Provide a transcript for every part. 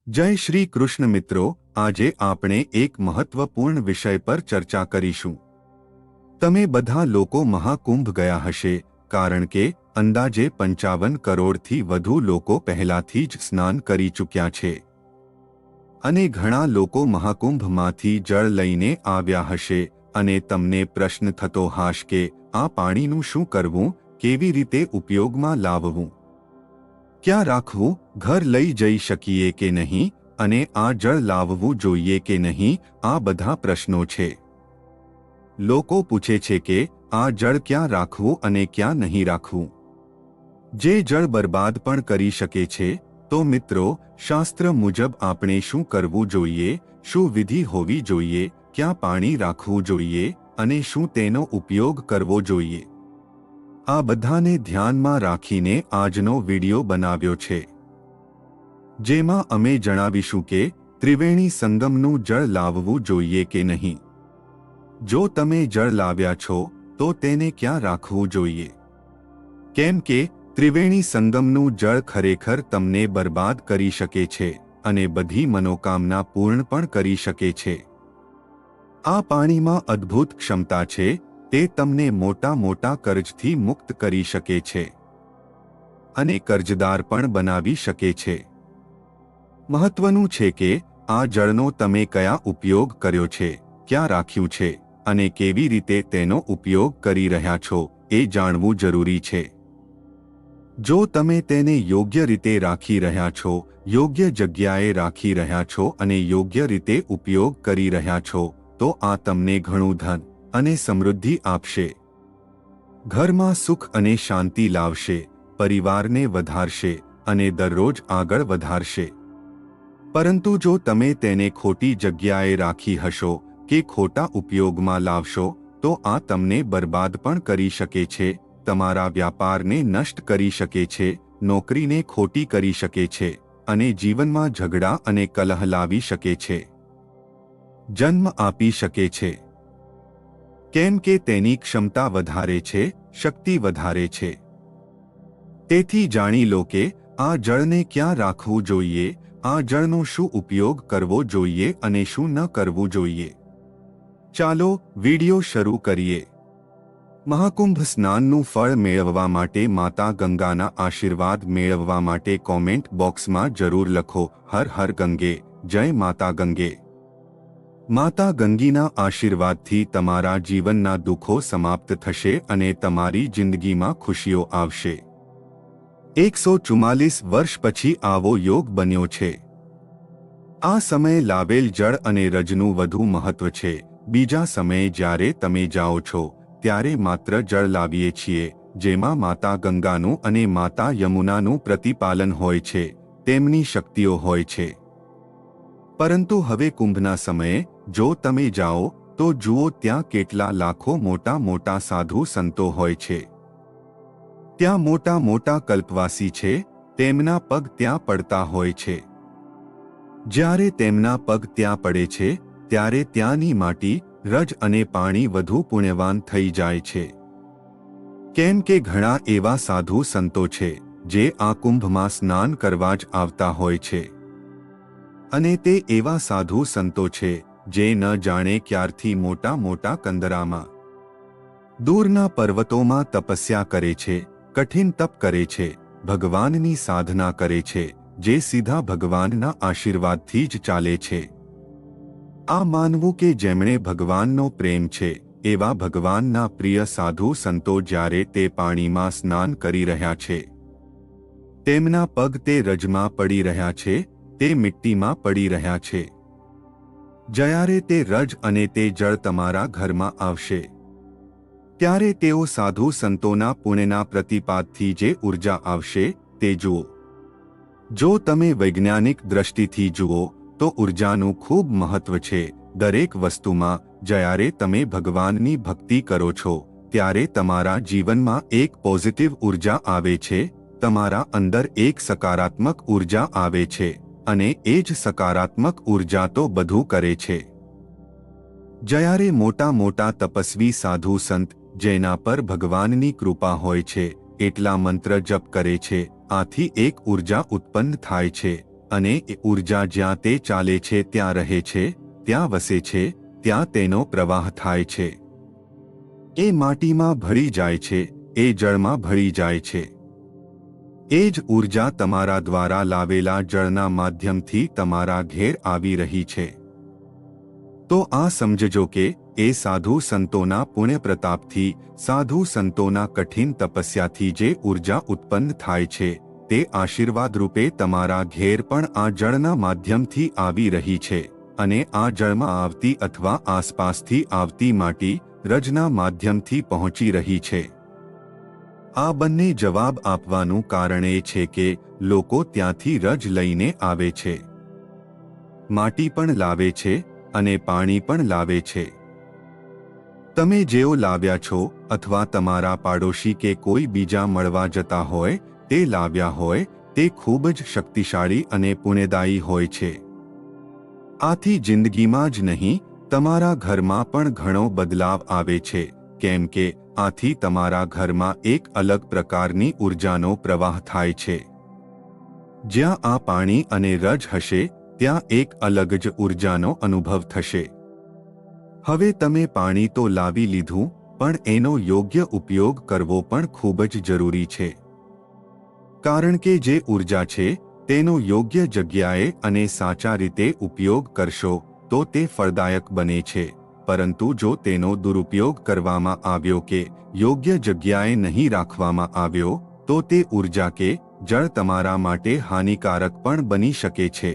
જય શ્રી કૃષ્ણ મિત્રો, આજે આપણે એક મહત્વપૂર્ણ વિષય પર ચર્ચા કરીશું। તમે બધા લોકો મહાકુંભ ગયા હશે, કારણ કે અંદાજે 55 કરોડથી વધુ લોકો પહેલાથી જ સ્નાન કરી ચૂક્યા છે। અને ઘણા લોકો મહાકુંભમાંથી જળ લઈને આવ્યા હશે અને તમને પ્રશ્ન થતો હશે કે આ પાણીનું શું કરવું, કેવી રીતે ઉપયોગમાં લાવવું, ક્યાં રાખવું, ઘર લઈ જઈ શકીએ કે નહીં, અને આ જળ લાવવું જોઈએ કે નહીં, આ બધા પ્રશ્નો છે। લોકો પૂછે છે કે આ જળ ક્યાં રાખવું અને ક્યાં નહીં રાખવું, જે જળ બરબાદ પણ કરી શકે છે। તો મિત્રો, શાસ્ત્ર મુજબ આપણે શું કરવું જોઈએ, શું વિધિ હોવી જોઈએ, ક્યાં પાણી રાખવું જોઈએ અને શું તેનો ઉપયોગ કરવો જોઈએ, આ બધાને ધ્યાનમાં રાખીને આજનો વિડિયો બનાવ્યો છે, જેમાં અમે જણાવીશું કે ત્રિવેણી સંગમનું જળ લાવવું જોઈએ કે નહીં। જો તમે જળ લાવ્યા છો તો તેને ક્યાં રાખવું જોઈએ, કેમ કે ત્રિવેણી સંગમનું જળ ખરેખર તમને બરબાદ કરી શકે છે અને બધી મનોકામના પૂર્ણ પણ કરી શકે છે। આ પાણીમાં અદ્ભુત ક્ષમતા છે, તે તમને મોટા મોટા કર્જથી મુક્ત કરી શકે છે અને કર્જદાર પણ બનાવી શકે છે। મહત્વનું છે કે આ જળનો તમે કયા ઉપયોગ કર્યો છે, ક્યાં રાખ્યું છે અને કેવી રીતે તેનો ઉપયોગ કરી રહ્યા છો એ જાણવું જરૂરી છે। જો તમે તેને યોગ્ય રીતે રાખી રહ્યા છો, યોગ્ય જગ્યાએ રાખી રહ્યા છો અને યોગ્ય રીતે ઉપયોગ કરી રહ્યા છો, તો આ તમને ઘણું ધન અને સમૃદ્ધિ આપશે, ઘરમાં સુખ અને શાંતિ લાવશે, પરિવારને વધારશે અને દરરોજ આગળ વધારશે। પરંતુ જો તમે તેને ખોટી જગ્યાએ રાખી હશો કે ખોટા ઉપયોગમાં લાવશો તો આ તમને બરબાદ પણ કરી શકે છે, તમારા વ્યાપારને નષ્ટ કરી શકે છે, નોકરીને ખોટી કરી શકે છે અને જીવનમાં ઝઘડા અને કલહ લાવી શકે છે, જન્મ આપી શકે છે, કેમ કે તેની ક્ષમતા વધારે છે, શક્તિ વધારે છે। તેથી જાણી લો કે આ જળને ક્યાં રાખવું જોઈએ, આ જળનો શું ઉપયોગ કરવો જોઈએ અને શું ન કરવું જોઈએ। ચાલો વિડિયો શરૂ કરીએ। મહાકુંભ સ્નાનનું ફળ મેળવવા માટે માતા ગંગાના આશીર્વાદ મેળવવા માટે કોમેન્ટ બોક્સમાં જરૂર લખો, હર હર ગંગે, જય માતા ગંગે। માતા ગંગીના આશીર્વાદથી તમારા જીવનના દુઃખો સમાપ્ત થશે અને તમારી જિંદગીમાં ખુશીઓ આવશે। 144 વર્ષ પછી આવો યોગ બન્યો છે। આ સમયે લાવેલ જળ અને રજનું વધુ મહત્વ છે। બીજા સમયે જ્યારે તમે જાઓ છો ત્યારે માત્ર જળ લાવીએ છીએ, જેમાં માતા ગંગાનું અને માતા યમુનાનું પ્રતિપાલન હોય છે, તેમની શક્તિઓ હોય છે। પરંતુ હવે કુંભના સમયે જો તમે જાઓ તો જુઓ ત્યાં કેટલા લાખો મોટા મોટા સાધુ સંતો હોય છે, ત્યાં મોટા મોટા કલ્પવાસી છે, તેમના પગ ત્યાં પડતા હોય છે। જ્યારે તેમના પગ ત્યાં પડે છે ત્યારે ત્યાંની માટી, રજ અને પાણી વધુ પુણ્યવાન થઈ જાય છે, કેમ કે ઘણા એવા સાધુ સંતો છે જે આ કુંભમાં સ્નાન કરવા જ આવતા હોય છે, અને તે એવા સાધુ સંતો છે જે ન જાણે ક્યારથી મોટા મોટા કંદરામાં, દૂરના પર્વતોમાં તપસ્યા કરે છે, કઠિન તપ કરે છે, ભગવાનની સાધના કરે છે, જે સીધા ભગવાનના આશીર્વાદથી જ ચાલે છે। આ માનવું કે જેમણે ભગવાનનો પ્રેમ છે એવા ભગવાનના પ્રિય સાધુ સંતો જ્યારે તે પાણીમાં સ્નાન કરી રહ્યા છે, તેમના પગ તે રજમાં પડી રહ્યા છે, તે મિટ્ટીમાં પડી રહ્યા છે, જ્યારે તે રજ અને તે જળ તમારા ઘરમાં આવશે ત્યારે તેઓ સાધુ સંતોના પુણ્યના પ્રતિપાદથી જે ઉર્જા આવશે તે જુઓ। જો તમે વૈજ્ઞાનિક દ્રષ્ટિથી જુઓ તો ઉર્જાનું ખૂબ મહત્વ છે દરેક વસ્તુમાં। જ્યારે તમે ભગવાનની ભક્તિ કરો છો ત્યારે તમારા જીવનમાં એક પોઝિટિવ ઉર્જા આવે છે, તમારા અંદર એક સકારાત્મક ઉર્જા આવે છે અને એ જ સકારાત્મક ઉર્જા તો બધું કરે છે। જ્યારે મોટા મોટા તપસ્વી સાધુ સંત જેના પર ભગવાનની કૃપા હોય છે એટલા મંત્ર જપ કરે છે, આથી એક ઉર્જા ઉત્પન્ન થાય છે અને એ ઉર્જા જ્યાં તે ચાલે છે ત્યાં રહે છે, ત્યાં વસે છે, ત્યાં તેનો પ્રવાહ થાય છે. એ માટીમાં ભળી જાય છે, એ જળમાં ભળી જાય છે. એ જ ઉર્જા તમારા દ્વારા લાવેલા જળના માધ્યમથી તમારા ઘેર આવી રહી છે. તો આ સમજજો કે એ સાધુ સંતોના પુણ્ય પ્રતાપથી, સાધુ સંતોના કઠિન તપસ્યાથી જે ઉર્જા ઉત્પન્ન થાય છે, તે આશીર્વાદ રૂપે તમારા ઘેર પણ આ જળના માધ્યમથી આવી રહી છે. અને આ જળમાં આવતી અથવા આસપાસથી આવતી માટી રજના માધ્યમથી પહોંચી રહી છે. આ બંને જવાબ આપવાનું કારણ એ છે કે લોકો ત્યાંથી રજ લઈને આવે છે. માટી પણ લાવે છે અને પાણી પણ લાવે છે. તમે જેઓ લાવ્યા છો અથવા તમારા પાડોશી કે કોઈ બીજા મળવા જતા હોય તે લાવ્યા હોય, તે ખૂબ જ શક્તિશાળી અને પુણ્યદાયી હોય છે. આથી જિંદગીમાં જ નહીં, તમારા ઘરમાં પણ ઘણો બદલાવ આવે છે, કેમ કે આથી તમારા ઘરમાં એક અલગ પ્રકારની ઉર્જાનો પ્રવાહ થાય છે. જ્યાં આ પાણી અને રજ હશે ત્યાં એક અલગ જ ઉર્જાનો અનુભવ થશે. હવે તમે પાણી તો લાવી લીધું, પણ એનો યોગ્ય ઉપયોગ કરવો પણ ખૂબ જ જરૂરી છે. કારણ કે જે ઉર્જા છે તેનો યોગ્ય જગ્યાએ અને સાચા રીતે ઉપયોગ કરશો તો તે ફળદાયક બને છે. પરંતુ જો તેનો દુરુપયોગ કરવામાં આવ્યો કે યોગ્ય જગ્યાએ નહીં રાખવામાં આવ્યો તો તે ઉર્જા કે જળ તમારા માટે હાનિકારક પણ બની શકે છે.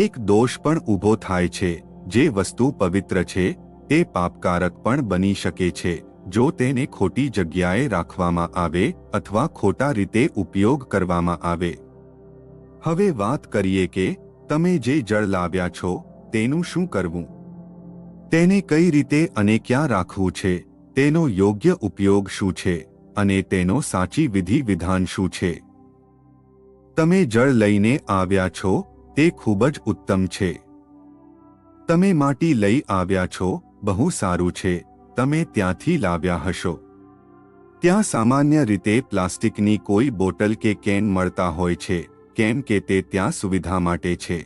એક દોષ પણ ઊભો થાય છે. જે વસ્તુ પવિત્ર છે તે પાપકારક પણ બની શકે છે જો તેને ખોટી જગ્યાએ રાખવામાં આવે અથવા ખોટા રીતે ઉપયોગ કરવામાં આવે. હવે વાત કરીએ કે તમે જે જળ લાવ્યા છો તેનું શું કરવું, તેને કઈ રીતે અને ક્યાં રાખવું છે, તેનો યોગ્ય ઉપયોગ શું છે અને તેનો સાચી વિધિ વિધાન શું છે. તમે જળ લઈને આવ્યા છો તે ખૂબ જ ઉત્તમ છે. તમે માટી લઈ આવ્યા છો, બહુ સારું છે, તમે ત્યાંથી લાવ્યા હશો. ત્યાં સામાન્ય રીતે પ્લાસ્ટિકની કોઈ બોટલ કે કેન મળતા હોય છે, કેમ કે તે ત્યાં સુવિધા માટે છે.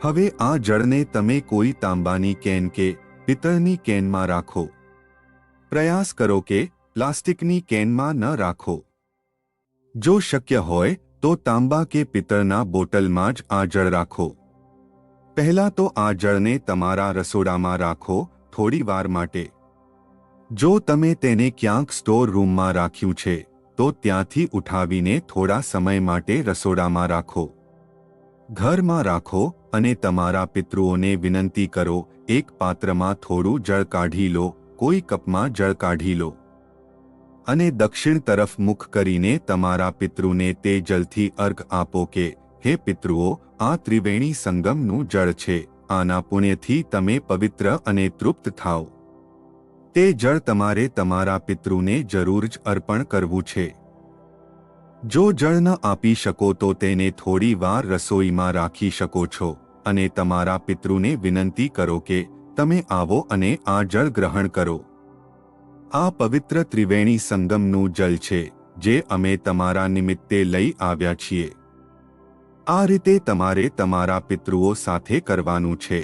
હવે આ જળને તમે કોઈ તાંબાની કેન કે પિત્તળની કેનમાં રાખો. પ્રયાસ કરો કે પ્લાસ્ટિકની કેનમાં ન રાખો. જો શક્ય હોય તો તાંબા કે પિત્તળના બોટલમાં જ આ જળ રાખો. પહેલા તો આ જળને તમારા રસોડામાં રાખો થોડી વાર માટે. જો તમે તેને ક્યાંક સ્ટોર રૂમમાં રાખ્યું છે તો ત્યાંથી ઉઠાવીને થોડા સમય માટે રસોડામાં રાખો. ઘરમાં રાખો અને તમારા પિતૃઓને વિનંતી કરો, એક પાત્રમાં થોડું જળ કાઢી લો, કોઈ કપમાં જળ કાઢી લો અને દક્ષિણ તરફ મુખ કરીને તમારા પિતૃને તે જલથી અર્ઘ આપો કે હે પિતૃઓ, આ ત્રિવેણી સંગમનું જળ છે, આના પુણ્યથી તમે પવિત્ર અને તૃપ્ત થાઓ. તે જળ તમારે તમારા પિતૃને જરૂર જ અર્પણ કરવું છે. જો જળ ન આપી શકો તો તેને થોડી વાર રસોઈમાં રાખી શકો છો અને તમારા પિતૃને વિનંતી કરો કે તમે આવો અને આ જળ ગ્રહણ કરો. આ પવિત્ર ત્રિવેણી સંગમનું જળ છે જે અમે તમારા નિમિત્તે લઈ આવ્યા છીએ. આ રીતે તમારે તમારા પિતૃઓ સાથે કરવાનું છે.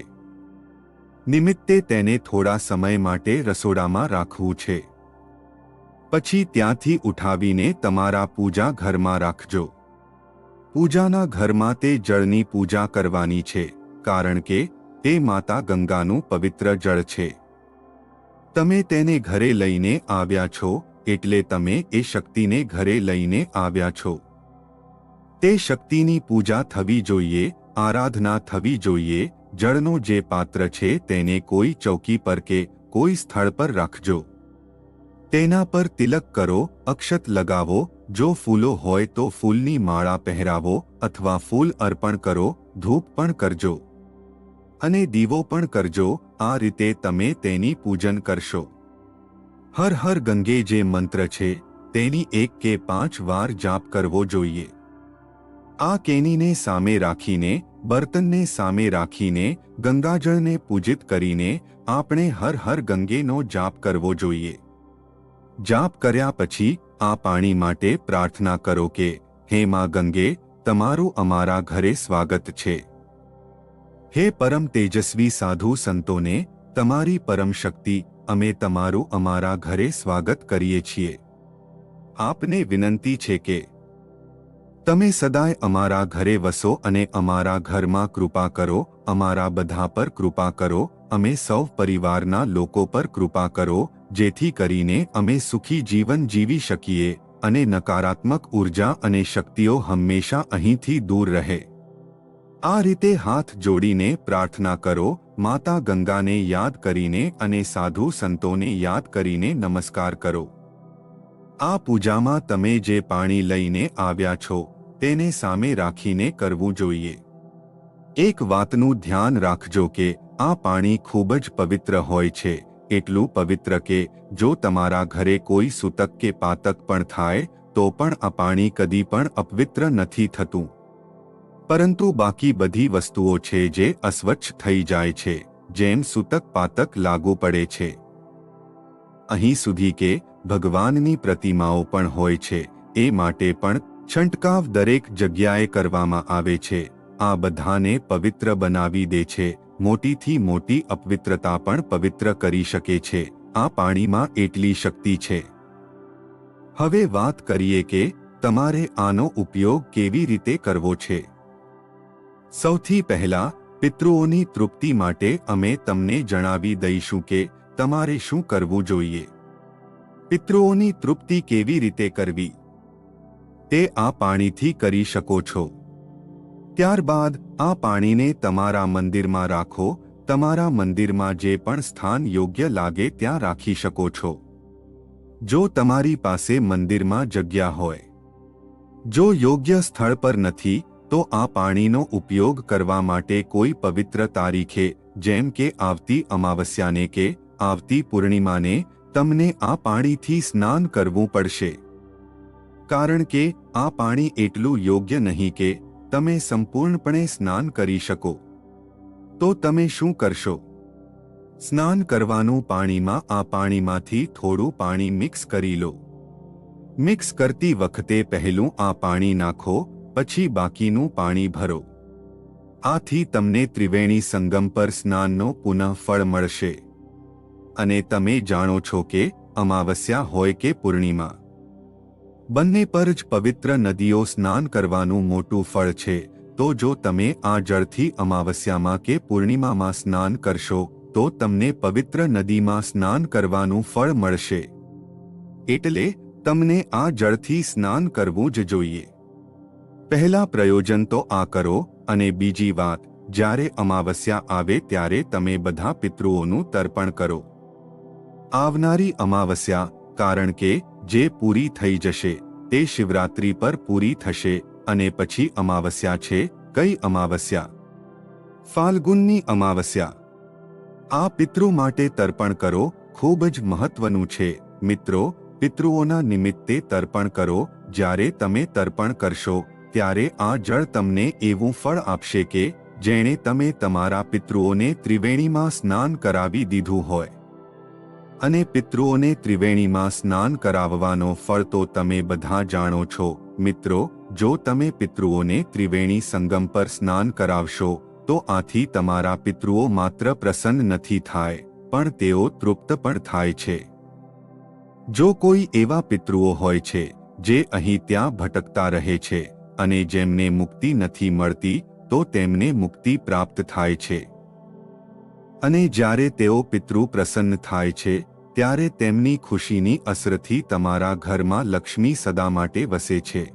નિમિત્તે તેને થોડા સમય માટે રસોડામાં રાખવું છે. પછી ત્યાંથી ઉઠાવીને તમારા પૂજા ઘરમાં રાખજો. પૂજાના ઘરમાં તે જળની પૂજા કરવાની છે, કારણ કે તે માતા ગંગાનું પવિત્ર જળ છે. તમે તેને ઘરે લઈને આવ્યા છો એટલે તમે એ શક્તિને ઘરે લઈને આવ્યા છો. તે શક્તિની પૂજા થવી જોઈએ, આરાધના થવી જોઈએ. જળનો જે પાત્ર છે તેને કોઈ ચોકી પર કે કોઈ સ્થળ પર રાખજો. તેના પર તિલક કરો, અક્ષત લગાવો, જો ફૂલો હોય તો ફૂલની માળા પહેરાવો અથવા ફૂલ અર્પણ કરો, ધૂપ પણ કરજો અને દીવો પણ કરજો. આ રીતે તમે તેની પૂજન કરશો. હર હર ગંગે જે મંત્ર છે તેની 1 કે 5 વાર જાપ કરવો જોઈએ. આ કેનીને સામે રાખીને, બર્તનને સામે રાખીને, ગંગાજળને પૂજિત કરીને આપણે હર હર ગંગેનો જાપ કરવો જોઈએ. જાપ કર્યા પછી આ પાણી માટે પ્રાર્થના કરો કે હે માં ગંગે, તમારું અમારા ઘરે સ્વાગત છે. હે પરમ તેજસ્વી સાધુ સંતોને, તમારી પરમ શક્તિ, અમે તમારું અમારા ઘરે સ્વાગત કરીએ છીએ. આપને વિનંતી છે કે તમે સદાય અમારા ઘરે વસો અને અમારા ઘરમાં કૃપા કરો, અમારા બધા પર કૃપા કરો, અમે સૌ પરિવારના લોકો પર કૃપા કરો, જેથી કરીને અમે સુખી જીવન જીવી શકીએ અને નકારાત્મક ઉર્જા અને શક્તિઓ હંમેશા અહીંથી દૂર રહે. આ રીતે હાથ જોડીને પ્રાર્થના કરો, માતા ગંગાને યાદ કરીને અને સાધુ સંતોને યાદ કરીને નમસ્કાર કરો. આ પૂજામાં તમે જે પાણી લઈને આવ્યા છો તેને સામે રાખીને કરવું જોઈએ. એક વાતનું ધ્યાન રાખજો કે આ પાણી ખૂબ જ પવિત્ર હોય છે, એટલું પવિત્ર કે જો તમારા ઘરે કોઈ સૂતક કે પાતક પણ થાય તો પણ આ પાણી કદી પણ અપવિત્ર નથી થતું. પરંતુ બાકી બધી વસ્તુઓ છે જે અસ્વચ્છ થઈ જાય છે, જેમ સૂતક પાતક લાગુ પડે છે. અહીં સુધી કે ભગવાનની પ્રતિમાઓ પણ હોય છે, એ માટે પણ છંટકાવ દરેક જગ્યાએ કરવામાં આવે છે. આ બધાને પવિત્ર બનાવી દે છે. મોટીથી મોટી અપવિત્રતા પણ પવિત્ર કરી શકે છે. આ પાણીમાં એટલી શક્તિ છે. હવે વાત કરીએ કે તમારે આનો ઉપયોગ કેવી રીતે કરવો છે. સૌથી પહેલા પિતૃઓની તૃપ્તિ માટે અમે તમને જણાવી દઈશું કે તમારે શું કરવું જોઈએ. પિતૃઓની તૃપ્તિ કેવી રીતે કરવી તે આ પાણીથી કરી શકો છો. ત્યારબાદ આ પાણીને તમારા મંદિરમાં રાખો. તમારા મંદિરમાં જે પણ સ્થાન યોગ્ય લાગે ત્યાં રાખી શકો છો. જો તમારી પાસે મંદિરમાં જગ્યા હોય, જો યોગ્ય સ્થળ પર નથી, તો આ પાણીનો ઉપયોગ કરવા માટે કોઈ પવિત્ર તારીખે, જેમ કે આવતી અમાવસ્યાને કે આવતી પૂર્ણિમાને તમને આ પાણીથી સ્નાન કરવું પડશે. કારણ કે આ પાણી એટલું યોગ્ય નહીં કે તમે સંપૂર્ણપણે સ્નાન કરી શકો. તો તમે શું કરશો? સ્નાન કરવાનું પાણીમાં આ પાણીમાંથી થોડું પાણી મિક્સ કરી લો. મિક્સ કરતી વખતે પહેલું આ પાણી નાખો, પછી બાકીનું પાણી ભરો. આથી તમને ત્રિવેણી સંગમ પર સ્નાનનો પુનઃ ફળ મળશે. અને તમે જાણો છો કે અમાવસ્યા હોય કે પૂર્ણિમા, બંને પર જ પવિત્ર નદીઓ સ્નાન કરવાનું મોટું ફળ છે. તો જો તમે આ જળથી અમાવસ્યામાં કે પૂર્ણિમામાં સ્નાન કરશો તો તમને પવિત્ર નદીમાં સ્નાન કરવાનું ફળ મળશે. એટલે તમને આ જળથી સ્નાન કરવું જ જોઈએ. પહેલા પ્રયોજન તો આ કરો. અને બીજી વાત, જ્યારે અમાવસ્યા આવે ત્યારે તમે બધા પિતૃઓનું તર્પણ કરો. આવનારી અમાવસ્યા, કારણ કે જે પૂરી થઈ જશે તે શિવરાત્રી પર પૂરી થશે. અને પછી અમાવસ્યા છે. કઈ અમાવસ્યા? ફાલ્ગુનની અમાવસ્યા. આ પિતૃ માટે તર્પણ કરો. ખૂબ જ મહત્વનું છે મિત્રો. પિતૃઓના નિમિત્તે તર્પણ કરો. જ્યારે તમે તર્પણ કરશો ત્યારે આ જળ તમને એવું ફળ આપશે કે જેણે તમે તમારા પિતૃઓને ત્રિવેણીમાં સ્નાન કરાવી દીધું હોય. અને પિતૃઓને ત્રિવેણીમાં સ્નાન કરાવવાનો ફળ તો તમે બધા જાણો છો મિત્રો. જો તમે પિતૃઓને ત્રિવેણી સંગમ પર સ્નાન કરાવશો તો આથી તમારા પિતૃઓ માત્ર પ્રસન્ન નથી થાય, પણ તેઓ તૃપ્ત પણ થાય છે. જો કોઈ એવા પિતૃઓ હોય છે જે અહીં ત્યાં ભટકતા રહે છે અને જેમને મુક્તિ નથી મળતી, તો તેમને મુક્તિ પ્રાપ્ત થાય છે. અને જ્યારે તેઓ પિતૃ પ્રસન્ન થાય છે ત્યારે તેમની ખુશીની અસરથી તમારા ઘરમાં લક્ષ્મી સદા માટે વસે છે.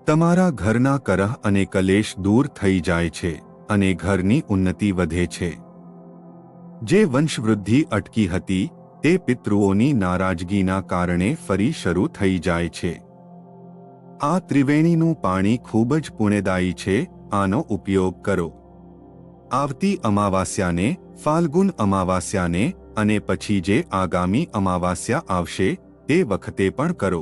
તમારા ઘરના કરહ અને કલેશ દૂર થઈ જાય છે અને ઘરની ઉન્નતિ વધે છે. જે વંશવૃદ્ધિ અટકી હતી તે પિતૃઓની નારાજગીના કારણે ફરી શરૂ થઈ જાય છે. આ ત્રિવેણીનું પાણી ખૂબ જ પુણ્યદાયી છે. આનો ઉપયોગ કરો. આવતી અમાવાસ્યાને, ફાલ્ગુન અમાવાસ્યાને અને પછી જે આગામી અમાવાસ્યા આવશે તે વખતે પણ કરો.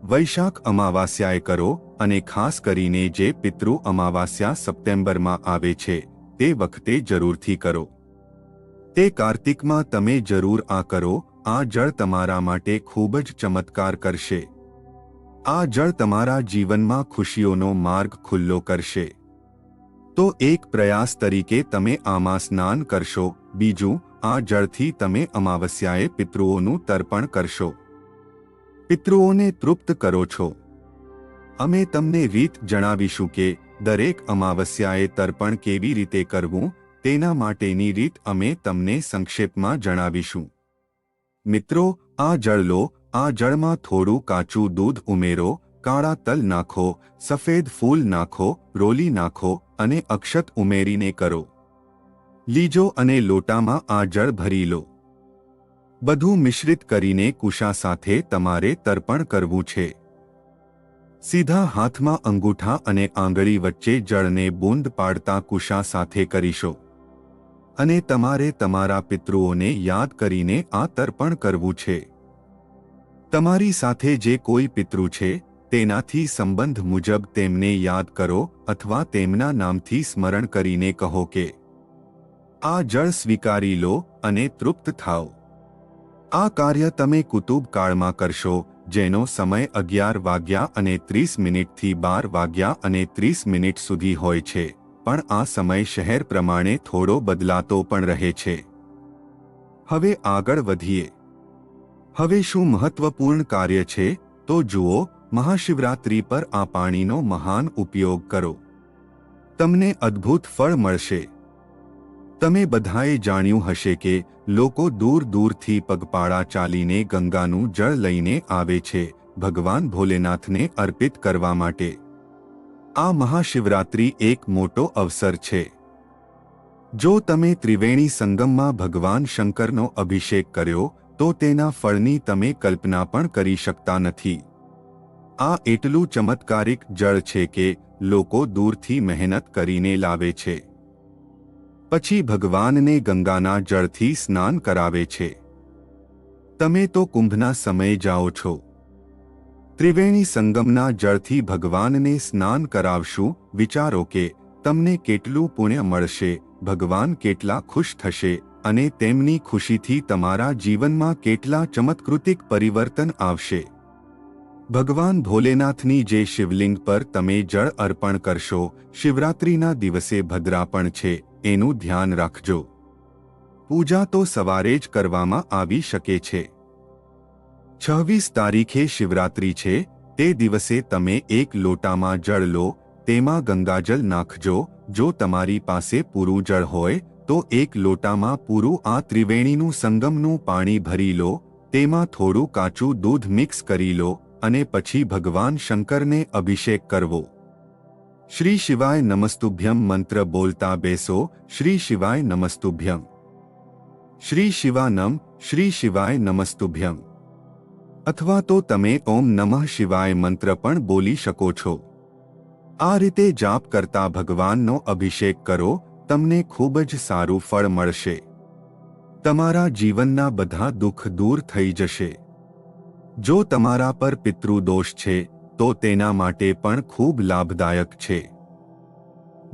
વૈશાખ અમાવાસ્યાએ કરો. અને ખાસ કરીને જે પિતૃ અમાવાસ્યા સપ્ટેમ્બરમાં આવે છે તે વખતે જરૂરથી કરો. તે કાર્તિકમાં તમે જરૂર આ કરો. આ જળ તમારા માટે ખૂબ જ ચમત્કાર કરશે. આ જળ તમારા જીવનમાં ખુશીઓનો માર્ગ ખુલ્લો કરશે. તો એક પ્રયાસ તરીકે તમે આમાં સ્નાન કરશો. બીજું, આ જળથી તમે અમાવસ્યાએ પિતૃઓનું તર્પણ કરશો. પિતૃઓને તૃપ્ત કરો છો. અમે તમને રીત જણાવીશું કે દરેક અમાવસ્યાએ તર્પણ કેવી રીતે કરવું. તેના માટેની રીત અમે તમને સંક્ષેપમાં જણાવીશું. મિત્રો, આ જળ લો. આ જળમાં થોડું કાચું દૂધ ઉમેરો, કાળા તલ નાખો, સફેદ ફૂલ નાખો, રોલી નાખો અને અક્ષત ઉમેરીને કરો. લીજો અને લોટામાં આ જળ ભરી લો. બધું મિશ્રિત કરીને કુશા સાથે તમારે તર્પણ કરવું છે. સીધા હાથમાં અંગૂઠા અને આંગળી વચ્ચે જળને બૂંદ પાડતા કુશા સાથે કરીશો અને તમારે તમારા પિતૃઓને યાદ કરીને આ તર્પણ કરવું છે. તમારી સાથે જે કોઈ પિતૃ છે તેનાથી સંબંધ મુજબ તેમને યાદ કરો અથવા તેમના નામથી સ્મરણ કરીને કહો કે આ જળ સ્વીકારી લો અને તૃપ્ત થાઓ. આ કાર્ય તમે કુતુબ કાળમાં કરશો, જેનો સમય 11:30 થી 12:30 સુધી હોય છે, પણ આ સમય શહેર પ્રમાણે થોડો બદલાતો પણ રહે છે. હવે આગળ વધીએ. હવે શું મહત્વપૂર્ણ કાર્ય છે તો જુઓ. મહાશિવરાત્રિ પર આ પાણીનો મહાન ઉપયોગ કરો. તમને અદ્ભુત ફળ મળશે. તમે બધાએ જાણ્યું હશે કે લોકો દૂર દૂરથી પગપાળા ચાલીને ગંગાનું જળ લઈને આવે છે ભગવાન ભોલેનાથને અર્પિત કરવા માટે. આ મહાશિવરાત્રિ એક મોટો અવસર છે. જો તમે ત્રિવેણી સંગમમાં ભગવાન શંકરનો અભિષેક કર્યો તો તેના ફળની તમે કલ્પના પણ કરી શકતા નથી. આ એટલું ચમત્કારિક જળ છે કે લોકો દૂરથી મહેનત કરીને લાવે છે. પછી ભગવાનને ગંગાના જળથી સ્નાન કરાવે છે. તમે તો કુંભના સમયે જાઓ છો. ત્રિવેણી સંગમના જળથી ભગવાનને સ્નાન કરાવશું. વિચારો કે તમને કેટલું પુણ્ય મળશે, ભગવાન કેટલા ખુશ થશે અને તેમની ખુશીથી તમારા જીવનમાં કેટલા ચમત્કૃતિક પરિવર્તન આવશે. ભગવાન ભોલેનાથની જે શિવલિંગ પર તમે જળ અર્પણ કરશો, શિવરાત્રિના દિવસે ભદ્રા પણ છે, એનું ધ્યાન રાખજો. પૂજા તો સવારે જ કરવામાં આવી શકે છે. 26 તારીખે શિવરાત્રિ છે. તે દિવસે તમે એક લોટામાં જળ લો, તેમાં ગંગાજળ નાખજો. જો તમારી પાસે પૂરું જળ હોય તો એક લોટામાં પૂરું આ ત્રિવેણીનું સંગમનું પાણી ભરી લો. તેમાં થોડું કાચું દૂધ મિક્સ કરી લો અને પછી ભગવાન શંકરને અભિષેક કરવો. શ્રી શિવાય નમસ્તુભ્યમ મંત્ર બોલતા બેસો. શ્રી શિવાય નમસ્તુભ્યમ, શ્રી શિવાનમ, શ્રી શિવાય નમસ્તુભ્યમ. અથવા તો તમે ઓમ નમઃ શિવાય મંત્ર પણ બોલી શકો છો. આ રીતે જાપ કરતા ભગવાનનો અભિષેક કરો. તમને ખૂબ જ સારું ફળ મળશે. તમારા જીવનના બધા દુઃખ દૂર થઈ જશે. જો તમારા પર પિતૃદોષ છે તો તેના માટે પણ ખૂબ લાભદાયક છે.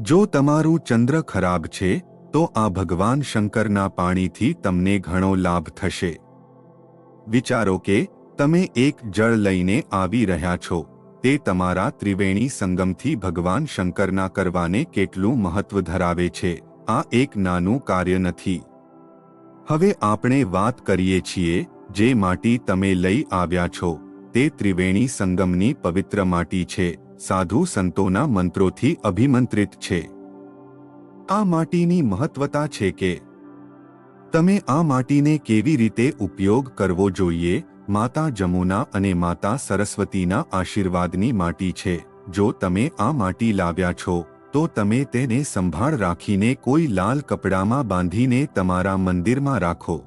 જો તમારું ચંદ્ર ખરાબ છે તો આ ભગવાન શંકરના પાણીથી તમને ઘણો લાભ થશે. વિચારો કે તમે એક જળ લઈને આવી રહ્યા છો. તે તમારા ત્રિવેણી સંગમથી ભગવાન શંકરના કરવાને કેટલું મહત્વ ધરાવે છે. આ એક નાનું કાર્ય નથી. હવે આપણે વાત કરીએ છીએ જે માટી તમે લઈ આવ્યા છો તે ત્રિવેણી સંગમની પવિત્ર માટી છે. સાધુ સંતોના મંત્રોથી અભિમંત્રિત છે. આ માટીની મહત્વતા છે કે તમે આ માટીને કેવી રીતે ઉપયોગ કરવો જોઈએ. માતા જમુના અને માતા સરસ્વતીના આશીર્વાદની માટી છે. જો તમે આ માટી લાવ્યા છો તો તમે તેને સંભાળ રાખીને કોઈ લાલ કપડામાં બાંધીને તમારા મંદિરમાં રાખો.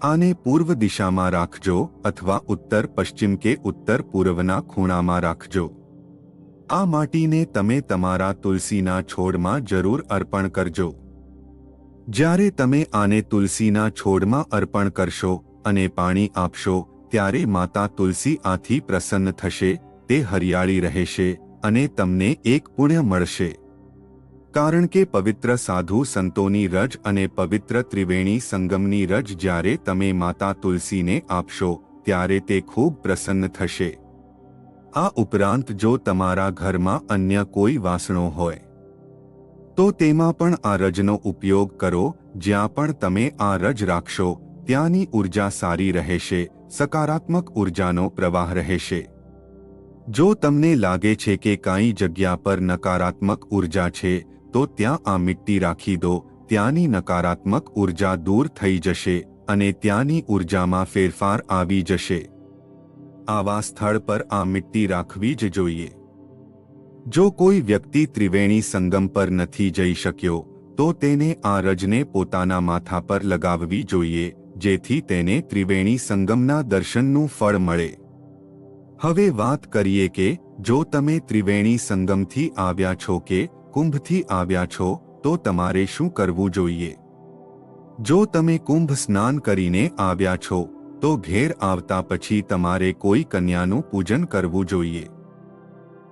આને પૂર્વ દિશામાં રાખજો અથવા ઉત્તર પશ્ચિમ કે ઉત્તર પૂર્વના ખૂણામાં રાખજો. આ માટીને તમે તમારા તુલસીના છોડમાં જરૂર અર્પણ કરજો. જ્યારે તમે આને તુલસીના છોડમાં અર્પણ કરશો અને પાણી આપશો ત્યારે માતા તુલસી આથી પ્રસન્ન થશે. તે હરિયાળી રહેશે અને તમને એક પુણ્ય મળશે. કારણ કે પવિત્ર સાધુ સંતોની રજ અને પવિત્ર ત્રિવેણી સંગમની રજ જ્યારે તમે માતા તુલસીને આપશો ત્યારે તે ખૂબ પ્રસન્ન થશે. આ ઉપરાંત જો તમારા ઘરમાં અન્ય કોઈ વાસણો હોય તો તેમાં પણ આ રજનો ઉપયોગ કરો. જ્યાં પણ તમે આ રજ રાખશો ત્યાંની ઉર્જા સારી રહેશે, સકારાત્મક ઉર્જાનો પ્રવાહ રહેશે. જો તમને લાગે છે કે કાંઈ જગ્યા પર નકારાત્મક ઉર્જા છે તો ત્યાં આ મીઠી રાખી દો. ત્યાંની નકારાત્મક ઉર્જા દૂર થઈ જશે અને ત્યાંની ઉર્જામાં ફેરફાર આવી જશે. આવા સ્થળ પર આ મીઠી રાખવી જ જોઈએ. જો કોઈ વ્યક્તિ ત્રિવેણી સંગમ પર નથી જઈ શક્યો તો તેને આ રજને પોતાના માથા પર લગાવવી જોઈએ, જેથી તેને ત્રિવેણી સંગમના દર્શનનું ફળ મળે. હવે વાત કરીએ કે જો તમે ત્રિવેણી સંગમથી આવ્યા છો કે કુંભથી આવ્યા છો તો તમારે શું કરવું જોઈએ. જો તમે કુંભ સ્નાન કરીને આવ્યા છો તો ઘેર આવતા પછી તમારે કોઈ કન્યાનું પૂજન કરવું જોઈએ.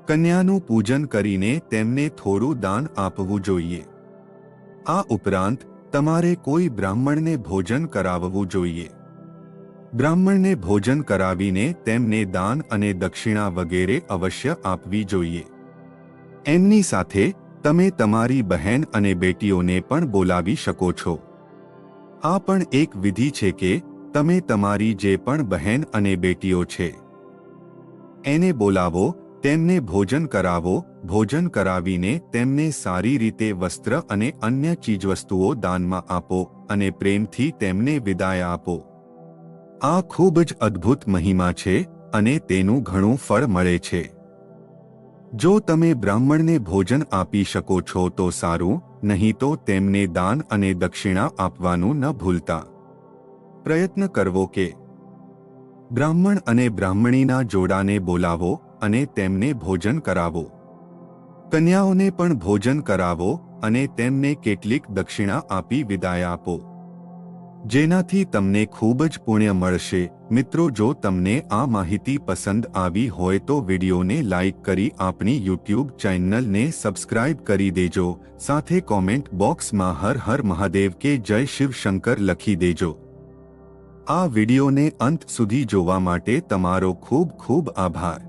કન્યાનું પૂજન કરીને તેમને થોડું દાન આપવું જોઈએ. આ ઉપરાંત તમારે કોઈ બ્રાહ્મણને ભોજન કરાવવું જોઈએ. બ્રાહ્મણને ભોજન કરાવીને તેમને દાન અને દક્ષિણા વગેરે અવશ્ય આપવી જોઈએ. એમની સાથે તમે તમારી બહેન અને બેટીઓને પણ બોલાવી શકો છો. આ પણ એક વિધિ છે કે તમે તમારી જે પણ બહેન અને બેટીઓ છે એને બોલાવો, તેમને ભોજન કરાવો. ભોજન કરાવીને તેમને સારી રીતે વસ્ત્ર અને અન્ય ચીજવસ્તુઓ દાનમાં આપો અને પ્રેમથી તેમને વિદાય આપો. આ ખૂબ જ અદ્ભુત મહિમા છે અને તેનું ઘણું ફળ મળે છે. જો તમે બ્રાહ્મણને ભોજન આપી શકો છો તો સારું, નહીં તો તેમને દાન અને દક્ષિણા આપવાનું ન ભૂલતા. પ્રયત્ન કરવો કે બ્રાહ્મણ અને બ્રાહ્મણીના જોડાને બોલાવો અને તેમને ભોજન કરાવો. કન્યાઓને પણ ભોજન કરાવો અને તેમને કેટલીક દક્ષિણા આપી વિદાય આપો, જેનાથી તમને ખૂબ જ પુણ્ય મળશે. મિત્રો, જો તમને આ માહિતી પસંદ આવી હોય તો વિડીયોને લાઇક કરી આપણી યુટ્યુબ ચેનલને સબસ્ક્રાઇબ કરી દેજો. સાથે કોમેન્ટ બોક્સમાં હર હર મહાદેવ કે જય શિવ શંકર લખી દેજો. આ વિડીયોને અંત સુધી જોવા માટે તમારો ખૂબ ખૂબ આભાર.